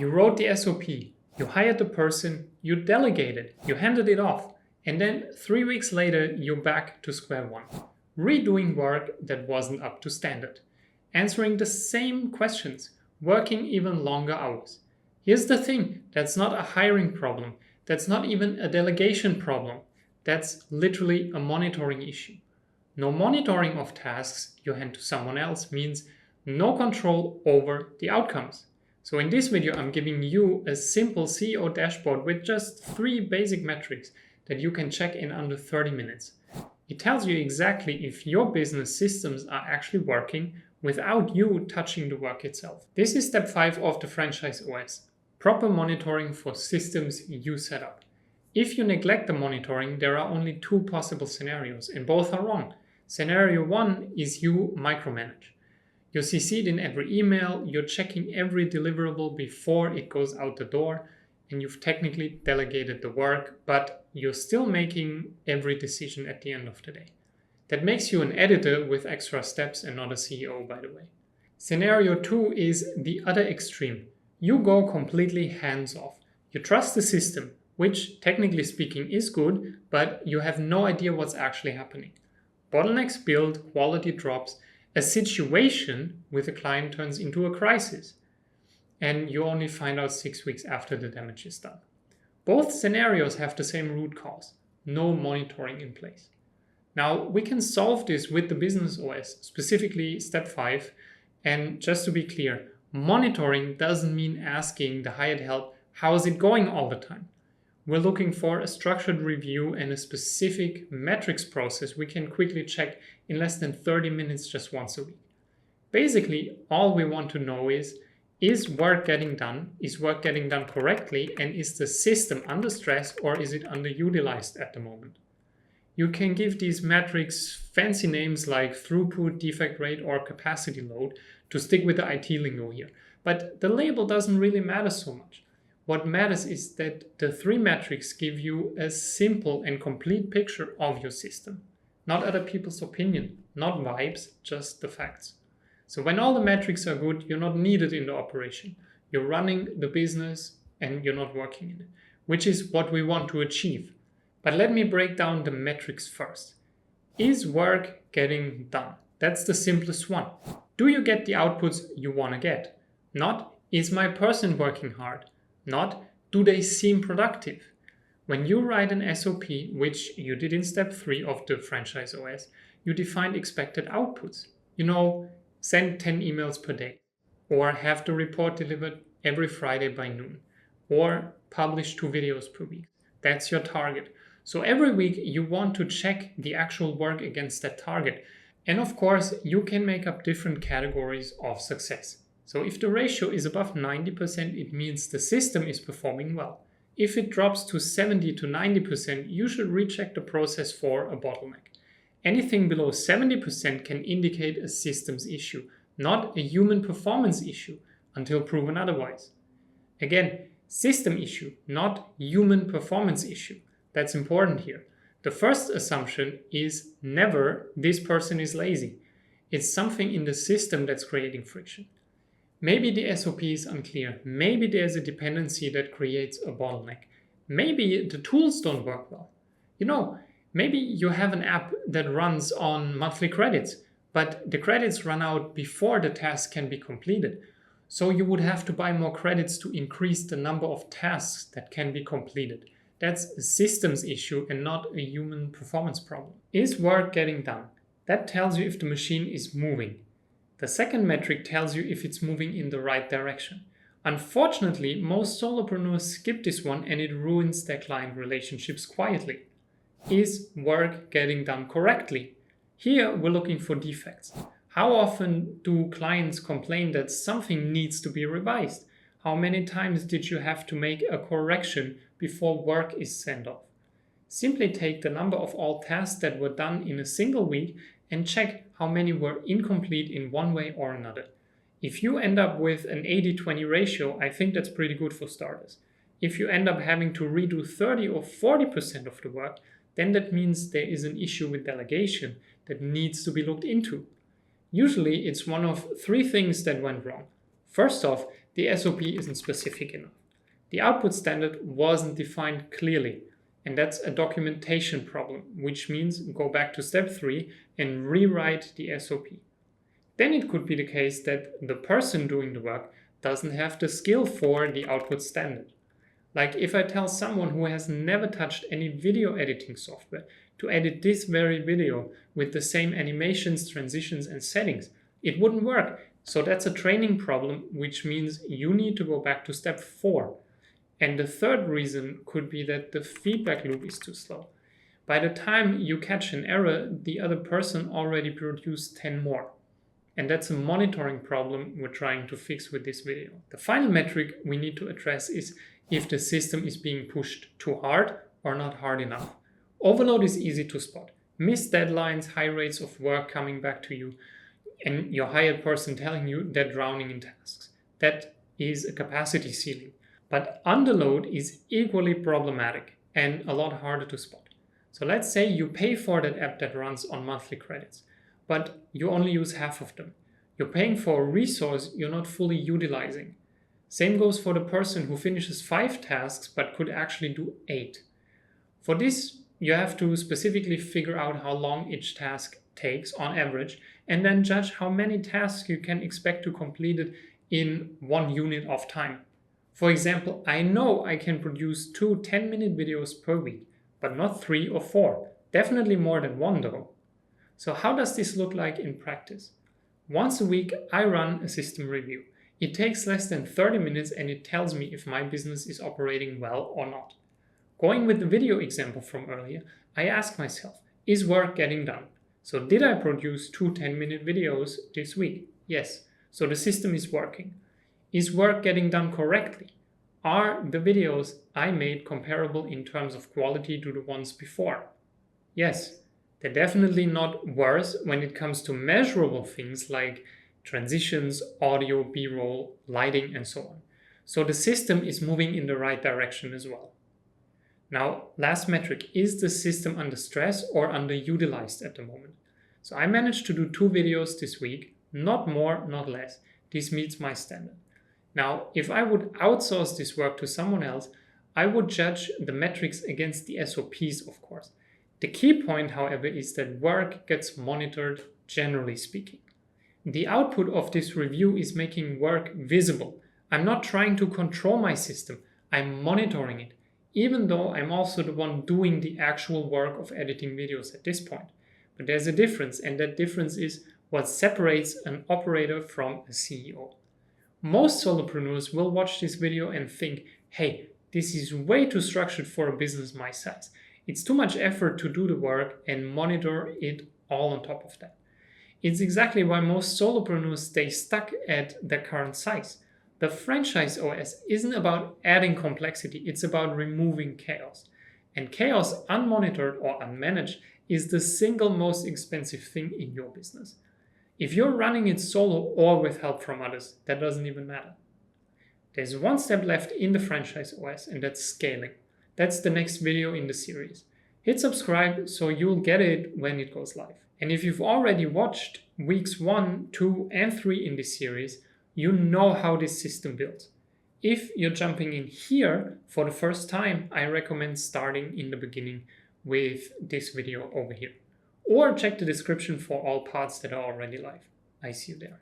You wrote the SOP, you hired the person, you delegated, you handed it off, and then 3 weeks later you're back to square one, redoing work that wasn't up to standard, answering the same questions, working even longer hours. Here's the thing, that's not a hiring problem, that's not even a delegation problem, that's literally a monitoring issue. No monitoring of tasks you hand to someone else means no control over the outcomes. So in this video, I'm giving you a simple CEO dashboard with just 3 basic metrics that you can check in under 30 minutes. It tells you exactly if your business systems are actually working without you touching the work itself. This is step 5 of the franchise OS, proper monitoring for systems you set up. If you neglect the monitoring, there are only 2 possible scenarios, and both are wrong. Scenario 1 is you micromanage. You're CC'd in every email, you're checking every deliverable before it goes out the door, and you've technically delegated the work, but you're still making every decision at the end of the day. That makes you an editor with extra steps and not a CEO, by the way. Scenario 2 is the other extreme. You go completely hands-off. You trust the system, which technically speaking is good, but you have no idea what's actually happening. Bottlenecks build, quality drops, a situation with a client turns into a crisis, and you only find out 6 weeks after the damage is done. Both scenarios have the same root cause, no monitoring in place. Now, we can solve this with the business OS, specifically step 5, and just to be clear, monitoring doesn't mean asking the hired help, how is it going all the time? We're looking for a structured review and a specific metrics process we can quickly check in less than 30 minutes just once a week. Basically, all we want to know is work getting done? Is work getting done correctly? And is the system under stress or is it underutilized at the moment? You can give these metrics fancy names like throughput, defect rate, or capacity load to stick with the IT lingo here. But the label doesn't really matter so much. What matters is that the 3 metrics give you a simple and complete picture of your system. Not other people's opinion, not vibes, just the facts. So when all the metrics are good, you're not needed in the operation. You're running the business and you're not working in it, which is what we want to achieve. But let me break down the metrics first. Is work getting done? That's the simplest one. Do you get the outputs you want to get? Not, is my person working hard? Not, do they seem productive? When you write an SOP, which you did in step 3 of the franchise OS, you define expected outputs. Send 10 emails per day, or have the report delivered every Friday by noon, or publish 2 videos per week. That's your target. So every week you want to check the actual work against that target. And of course, you can make up different categories of success. So if the ratio is above 90%, it means the system is performing well. If it drops to 70 to 90%, you should recheck the process for a bottleneck. Anything below 70% can indicate a systems issue, not a human performance issue, until proven otherwise. Again, system issue, not human performance issue. That's important here. The first assumption is never this person is lazy. It's something in the system that's creating friction. Maybe the SOP is unclear. Maybe there's a dependency that creates a bottleneck. Maybe the tools don't work well. Maybe you have an app that runs on monthly credits, but the credits run out before the task can be completed. So you would have to buy more credits to increase the number of tasks that can be completed. That's a systems issue and not a human performance problem. Is work getting done? That tells you if the machine is moving. The second metric tells you if it's moving in the right direction. Unfortunately, most solopreneurs skip this one and it ruins their client relationships quietly. Is work getting done correctly? Here we're looking for defects. How often do clients complain that something needs to be revised? How many times did you have to make a correction before work is sent off? Simply take the number of all tasks that were done in a single week and check how many were incomplete in one way or another. If you end up with an 80-20 ratio, I think that's pretty good for starters. If you end up having to redo 30 or 40% of the work, then that means there is an issue with delegation that needs to be looked into. Usually it's one of 3 things that went wrong. First off, the SOP isn't specific enough. The output standard wasn't defined clearly, and that's a documentation problem, which means go back to step 3 and rewrite the SOP. Then it could be the case that the person doing the work doesn't have the skill for the output standard. Like if I tell someone who has never touched any video editing software to edit this very video with the same animations, transitions, and settings, it wouldn't work. So that's a training problem, which means you need to go back to step 4. And the third reason could be that the feedback loop is too slow. By the time you catch an error, the other person already produced 10 more. And that's a monitoring problem we're trying to fix with this video. The final metric we need to address is if the system is being pushed too hard or not hard enough. Overload is easy to spot. Missed deadlines, high rates of work coming back to you, and your hired person telling you they're drowning in tasks. That is a capacity ceiling. But underload is equally problematic and a lot harder to spot. So let's say you pay for that app that runs on monthly credits, but you only use half of them. You're paying for a resource you're not fully utilizing. Same goes for the person who finishes 5 tasks but could actually do 8. For this, you have to specifically figure out how long each task takes on average, and then judge how many tasks you can expect to complete it in 1 unit of time. For example, I know I can produce 2 10-minute videos per week, but not 3 or 4. Definitely more than 1 though. So how does this look like in practice? Once a week, I run a system review. It takes less than 30 minutes and it tells me if my business is operating well or not. Going with the video example from earlier, I ask myself, is work getting done? So did I produce 2 10-minute videos this week? Yes. So the system is working. Is work getting done correctly? Are the videos I made comparable in terms of quality to the ones before? Yes. They're definitely not worse when it comes to measurable things like transitions, audio, B-roll, lighting, and so on. So the system is moving in the right direction as well. Now, last metric, is the system under stress or underutilized at the moment? So I managed to do 2 videos this week, not more, not less. This meets my standard. Now, if I would outsource this work to someone else, I would judge the metrics against the SOPs, of course. The key point, however, is that work gets monitored, generally speaking. The output of this review is making work visible. I'm not trying to control my system, I'm monitoring it, even though I'm also the one doing the actual work of editing videos at this point. But there's a difference, and that difference is what separates an operator from a CEO. Most solopreneurs will watch this video and think, hey, this is way too structured for a business my size. It's too much effort to do the work and monitor it all on top of that. It's exactly why most solopreneurs stay stuck at their current size. The franchise OS isn't about adding complexity, it's about removing chaos. And chaos, unmonitored or unmanaged, is the single most expensive thing in your business. If you're running it solo or with help from others, that doesn't even matter. There's one step left in the franchise OS, and that's scaling. That's the next video in the series. Hit subscribe so you'll get it when it goes live. And if you've already watched weeks 1, 2, and 3 in this series, you know how this system builds. If you're jumping in here for the first time, I recommend starting in the beginning with this video over here. Or check the description for all parts that are already live. I see you there.